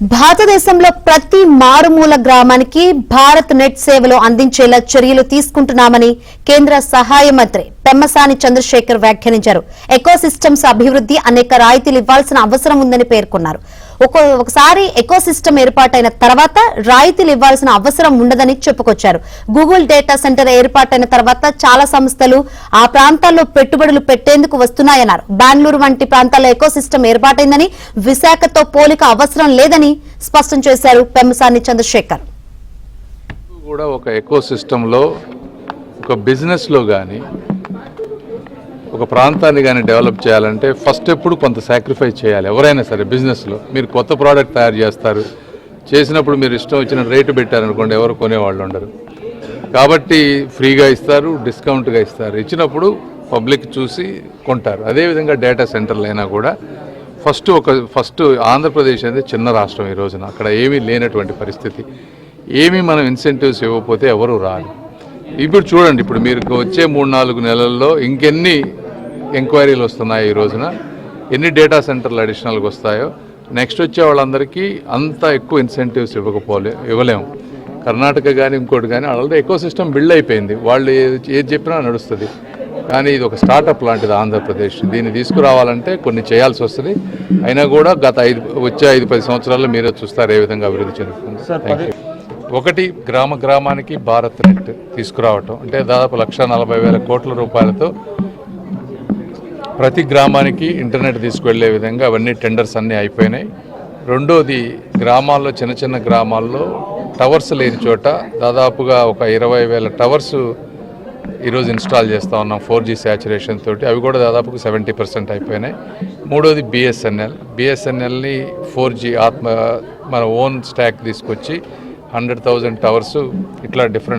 భారతదేశంలో ప్రతి మారుమూల గ్రామానికి భారత్ నెట్ సేవలు అందించేలా చర్యలు తీసుకుంటున్నామని కేంద్ర సహాయ మంత్రి పెమ్మసాని చంద్రశేఖర్ వ్యాఖ్యానించారు. ఎకోసిస్టమ్స్ అభివృద్ధి అనేక రాయితీలు ఇవ్వాల్సిన అవసరం ఉందని పేర్కొన్నారు. ఒకసారి ఎకోసిస్టమ్ ఏర్పాటైన తర్వాత రాయితీలు ఇవ్వాల్సిన అవసరం ఉండదని చెప్పుకొచ్చారు. గూగుల్ డేటా సెంటర్ ఏర్పాటైన తర్వాత చాలా సంస్థలు ఆ ప్రాంతాల్లో పెట్టుబడులు పెట్టేందుకు వస్తున్నాయన్నారు. బెంగళూరు వంటి ప్రాంతాల్లో ఎకోసిస్టమ్ ఏర్పాటైందని, విశాఖతో పోలిక అవసరం లేదని స్పష్టం చేశారు పెమ్మసాని చంద్రశేఖర్. కూడా ఒక ఎకోసిస్టంలో ఒక బిజినెస్లో కానీ ఒక ప్రాంతాన్ని కానీ డెవలప్ చేయాలంటే ఫస్ట్ ఎప్పుడు కొంత సాక్రిఫైస్ చేయాలి. ఎవరైనా సరే బిజినెస్లో మీరు కొత్త ప్రోడక్ట్ తయారు చేస్తారు, చేసినప్పుడు మీరు ఇష్టం వచ్చిన రేటు పెట్టారనుకోండి, ఎవరు కొనేవాళ్ళు ఉండరు. కాబట్టి ఫ్రీగా ఇస్తారు, డిస్కౌంట్గా ఇస్తారు. ఇచ్చినప్పుడు పబ్లిక్ చూసి కొంటారు. అదేవిధంగా డేటా సెంటర్లు అయినా కూడా ఫస్ట్ ఆంధ్రప్రదేశ్ అనేది చిన్న రాష్ట్రం ఈ రోజున. అక్కడ ఏమీ లేనటువంటి పరిస్థితి. ఏమీ మనం ఇన్సెంటివ్స్ ఇవ్వకపోతే ఎవరు రారు. ఇప్పుడు చూడండి, ఇప్పుడు మీరు వచ్చే 3-4 నెలల్లో ఇంకెన్ని ఎంక్వైరీలు వస్తున్నాయి, ఈ రోజున ఎన్ని డేటా సెంటర్లు అడిషనల్గా వస్తాయో. నెక్స్ట్ వచ్చే వాళ్ళందరికీ అంత ఎక్కువ ఇన్సెంటివ్స్ ఇవ్వలేము. కర్ణాటక కానీ ఇంకోటి కానీ ఆల్రెడీ ఎకో సిస్టమ్ బిల్డ్ అయిపోయింది. వాళ్ళు ఏది చెప్పినా నడుస్తుంది. కానీ ఇది ఒక స్టార్టప్ లాంటిది ఆంధ్రప్రదేశ్. దీన్ని తీసుకురావాలంటే కొన్ని చేయాల్సి వస్తుంది. అయినా కూడా వచ్చే 5-10 సంవత్సరాల్లో మీరే చూస్తారు ఏ విధంగా అభివృద్ధి చెందుతుంది. Thank you. ఒకటి, గ్రామానికి భారత్ నెట్ తీసుకురావటం, అంటే దాదాపు 1,40,000 కోట్ల రూపాయలతో ప్రతి గ్రామానికి ఇంటర్నెట్ తీసుకువెళ్లే విధంగా అవన్నీ టెండర్స్ అన్నీ అయిపోయినాయి. రెండోది, గ్రామాల్లో చిన్న గ్రామాల్లో టవర్స్ లేని చోట దాదాపుగా ఒక 20,000 టవర్స్ ఈరోజు ఇన్స్టాల్ చేస్తూ ఉన్నాం 4G శాచురేషన్ తోటి. అవి కూడా దాదాపుగా 70% అయిపోయినాయి. మూడోది బిఎస్ఎన్ఎల్ని 4G మన ఓన్ స్టాక్ తీసుకొచ్చి 100,000 టవర్స్ ఇట్లా డిఫరెంట్